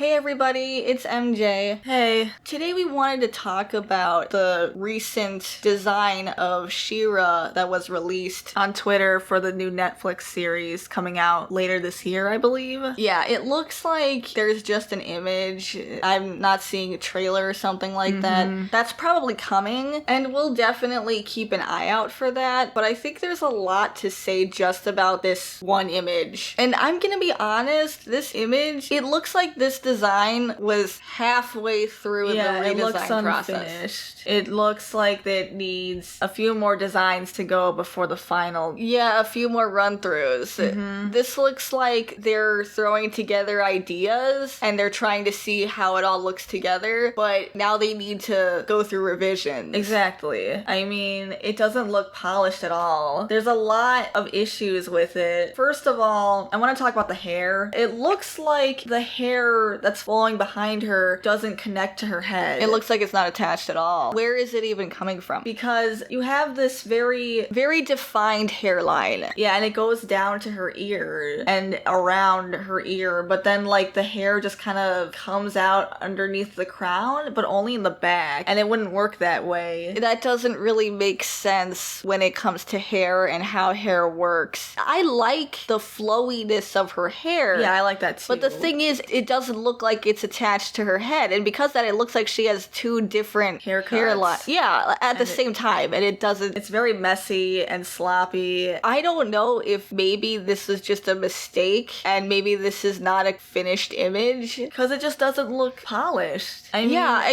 Hey everybody, it's MJ. Hey. Today we wanted to talk about the recent design of She-Ra that was released On Twitter for the new Netflix series coming out later this year, I believe. Yeah, it looks like there's just an image. I'm not seeing a trailer or something like that. That's probably coming, and we'll definitely keep an eye out for that, but I think there's a lot to say just about this one image. And I'm gonna be honest, this image, it looks like this design was halfway through the redesign it looks process. unfinished. It looks like it needs a few more designs to go before the final. Yeah, a few more run-throughs. This looks like they're throwing together ideas and they're trying to see how it all looks together, but now they need to go through revisions. Exactly. I mean, it doesn't look polished at all. There's a lot of issues with it. First of all, I want to talk about the hair. It looks like the hair that's flowing behind her doesn't connect to her head. It looks like it's not attached at all. Where is it even coming from? Because you have this very defined hairline. Yeah, and it goes down to her ear and around her ear, but then like the hair just kind of comes out underneath the crown, but only in the back, and it wouldn't work that way. That doesn't really make sense when it comes to hair and how hair works. I like the flowiness of her hair. Yeah, I like that too. But the thing is, it doesn't look like it's attached to her head, and because that, it looks like she has two different hairlines. Yeah, at the same time, and it doesn't. It's very messy and sloppy. I don't know if maybe this is just a mistake, and maybe this is not a finished image, because it just doesn't look polished. I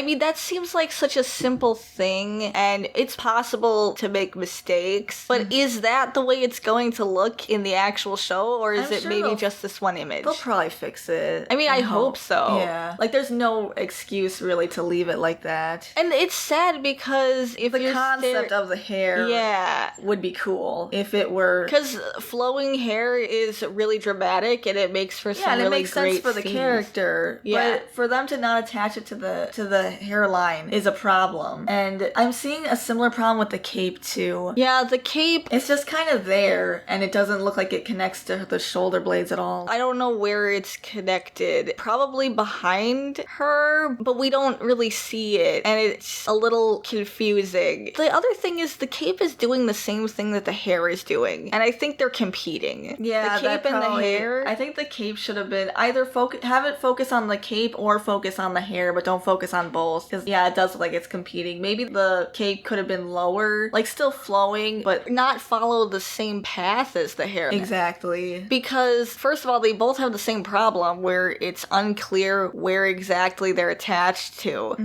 mean, that seems like such a simple thing, and it's possible to make mistakes, but is that the way it's going to look in the actual show, or is it maybe just this one image? They'll probably fix it. I mean, I hope so. Yeah. Like, there's no excuse really to leave it like that. And it's sad because if the concept of the hair would be cool if it were, because flowing hair is really dramatic and it makes for some really makes great sense for the scenes. Character. Yeah. But for them to not attach it to the hairline is a problem. And I'm seeing a similar problem with the cape too. Yeah, the cape, it's just kind of there and it doesn't look like it connects to the shoulder blades at all. I don't know where it's connected. Probably behind her, but we don't really see it, and it's a little confusing. The other thing is the cape is doing the same thing that the hair is doing, and I think they're competing. Yeah, the cape and the hair. I think the cape should have been either have it focus on the cape or focus on the hair, but don't focus on both. Because it does look like it's competing. Maybe the cape could have been lower, like still flowing, but not follow the same path as the hair. Exactly. Because first of all, they both have the same problem where it's unclear where exactly they're attached to.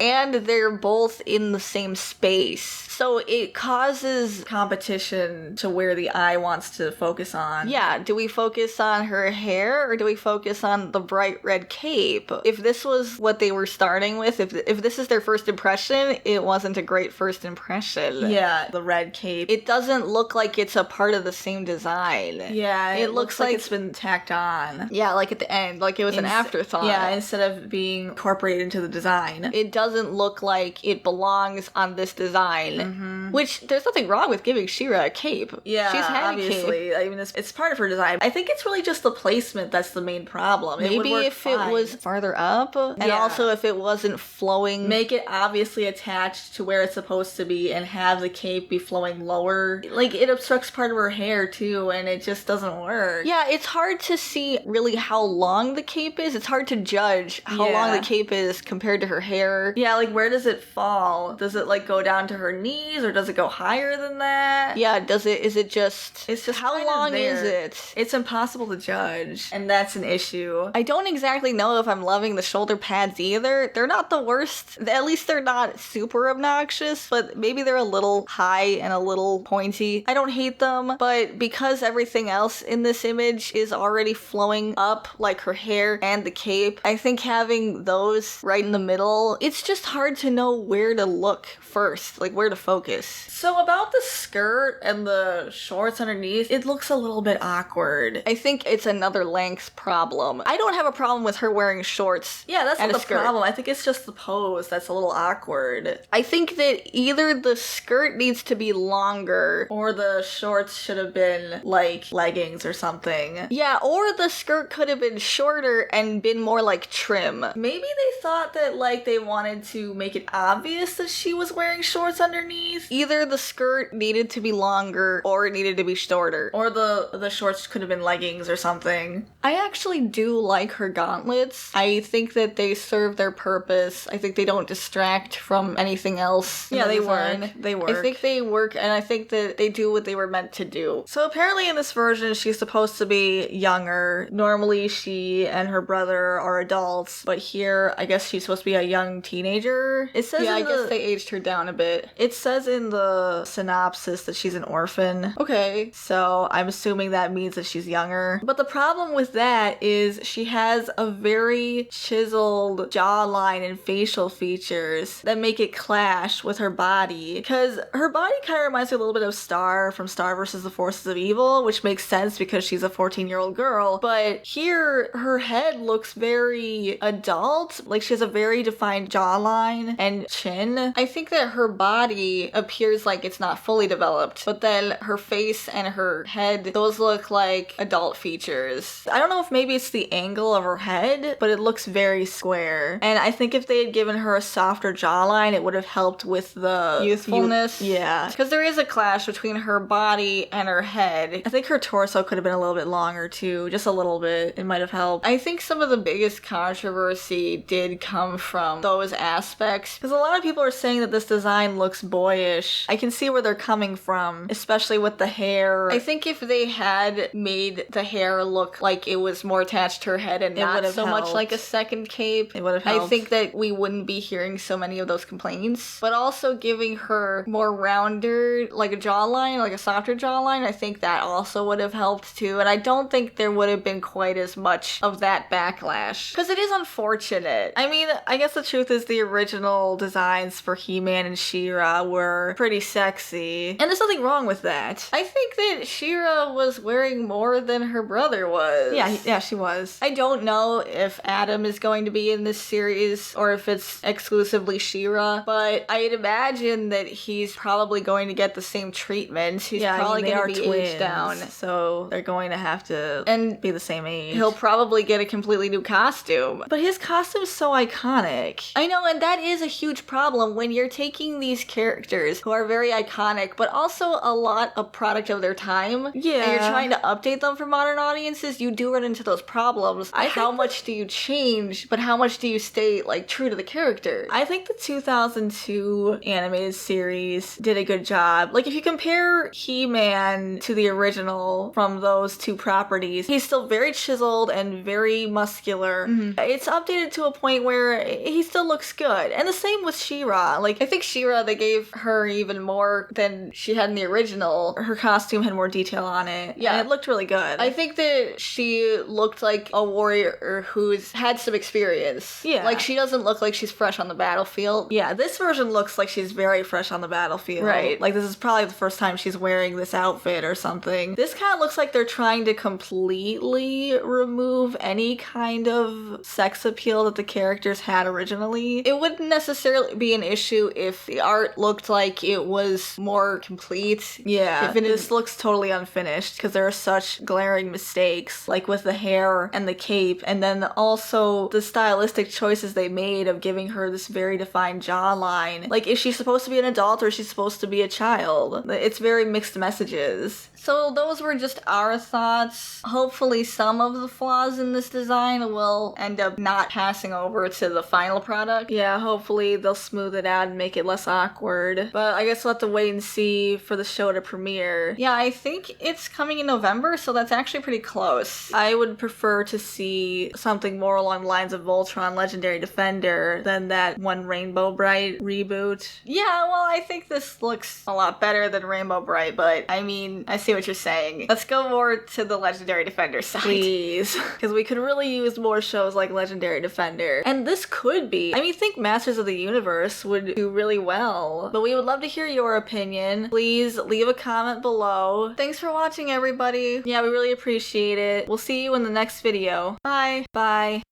And they're both in the same space. So it causes competition to where the eye wants to focus on. Yeah, do we focus on her hair or do we focus on the bright red cape? If this was what they were starting with, if this is their first impression, it wasn't a great first impression. Yeah, the red cape. It doesn't look like it's a part of the same design. Yeah, it looks like it's been tacked on. Yeah, like at the end, like it was an afterthought. Yeah, instead of being incorporated into the design. It doesn't look like it belongs on this design. Which, there's nothing wrong with giving She-Ra a cape. Yeah, she's had obviously. A cape. I mean, it's part of her design. I think it's really just the placement that's the main problem. Maybe if it was farther up, and also if it wasn't flowing. Make it obviously attached to where it's supposed to be and have the cape be flowing lower. Like, it obstructs part of her hair too, and it just doesn't work. Yeah, it's hard to see really how long the cape is. It's hard to judge how long the cape is compared to her hair. Yeah, like where does it fall? Does it like go down to her knees or does it go higher than that? Yeah, is it just... It's just how long is it? It's impossible to judge, and that's an issue. I don't exactly know if I'm loving the shoulder pads either. They're not the worst. At least they're not super obnoxious, but maybe they're a little high and a little pointy. I don't hate them, but because everything else in this image is already flowing up, like her hair and the cape, I think having those right in the middle, it's just hard to know where to look first, like where to focus. So about the skirt and the shorts underneath, it looks a little bit awkward. I think it's another length problem. I don't have a problem with her wearing shorts. Yeah, that's not the problem. I think it's just the pose that's a little awkward. I think that either the skirt needs to be longer, or the shorts should have been like leggings or something. Yeah, or the skirt could have been shorter and been more like trim. Maybe they thought that like they wanted to make it obvious that she was wearing shorts underneath. Either the skirt needed to be longer or it needed to be shorter. Or the shorts could have been leggings or something. I actually do like her gauntlets. I think that they serve their purpose. I think they don't distract from anything else. Yeah, they design. work. They work. I think they work, and I think that they do what they were meant to do. So apparently in this version, she's supposed to be younger. Normally she and her brother are adults, but here I guess she's supposed to be a young teenager. It says I guess they aged her down a bit. It says in the synopsis that she's an orphan. Okay. So I'm assuming that means that she's younger. But the problem with that is she has a very chiseled jawline and facial features that make it clash with her body. Because her body kind of reminds me a little bit of Star from Star vs. the Forces of Evil, which makes sense because she's a 14-year-old girl. But here, her head looks very adult. Like she has a very defined jawline and chin. I think that her body appears like it's not fully developed, but then her face and her head, those look like adult features. I don't know if maybe it's the angle of her head, but it looks very square. And I think if they had given her a softer jawline, it would have helped with the youthfulness. Yeah. Because there is a clash between her body and her head. I think her torso could have been a little bit longer too, just a little bit. It might have helped. I think some of the biggest controversy did come from those aspects. Because a lot of people are saying that this design looks boyish. I can see where they're coming from, especially with the hair. I think if they had made the hair look like it was more attached to her head and not so much like a second cape, it would have helped. I think that we wouldn't be hearing so many of those complaints. But also giving her more rounder, like a jawline, like a softer jawline, I think that also would have helped too. And I don't think there would have been quite as much of that backlash. Because it is unfortunate. I mean, I guess the truth is the original designs for He-Man and She-Ra were pretty sexy. And there's nothing wrong with that. I think that She-Ra was wearing more than her brother was. Yeah, she was. I don't know if Adam is going to be in this series or if it's exclusively She-Ra, but I'd imagine that he's probably going to get the same treatment. He's probably going to be aged down. So they're going to have to be the same age. He'll probably get a completely new costume. But his costume's so iconic. I know, and that is a huge problem when you're taking these characters who are very iconic, but also a lot a product of their time. Yeah. And you're trying to update them for modern audiences, you do run into those problems. How much do you change, but how much do you stay, like, true to the character? I think the 2002 animated series did a good job. Like, if you compare He-Man to the original from those two properties, he's still very chiseled and very muscular. Mm-hmm. It's updated to a point where he still looks good. And the same with She-Ra. Like, I think She-Ra, they gave her even more than she had in the original. Her costume had more detail on it. Yeah. And it looked really good. I think that she looked like a warrior who's had some experience. Yeah. Like, she doesn't look like she's fresh on the battlefield. Yeah, this version looks like she's very fresh on the battlefield. Right. Like, this is probably the first time she's wearing this outfit or something. This kind of looks like they're trying to completely remove any kind of sex appeal that the characters had originally. It wouldn't necessarily be an issue if the art looked like it was more complete. Yeah, this looks totally unfinished because there are such glaring mistakes, like with the hair and the cape, and then also the stylistic choices they made of giving her this very defined jawline. Like, is she supposed to be an adult or is she supposed to be a child? It's very mixed messages. So those were just our thoughts. Hopefully some of the flaws in this design will end up not passing over to the final product. Yeah, hopefully they'll smooth it out and make it less awkward. But I guess we'll have to wait and see for the show to premiere. Yeah, I think it's coming in November, so that's actually pretty close. I would prefer to see something more along the lines of Voltron Legendary Defender than that one Rainbow Bright reboot. Yeah, well, I think this looks a lot better than Rainbow Bright, but I mean, I see what you're saying. Let's go more to the Legendary Defender side. Please. Because we could really use more shows like Legendary Defender. And this could be. I mean, think Masters of the Universe would do really well. But we would love to hear your opinion. Please leave a comment below. Thanks for watching, everybody. Yeah, we really appreciate it. We'll see you in the next video. Bye. Bye.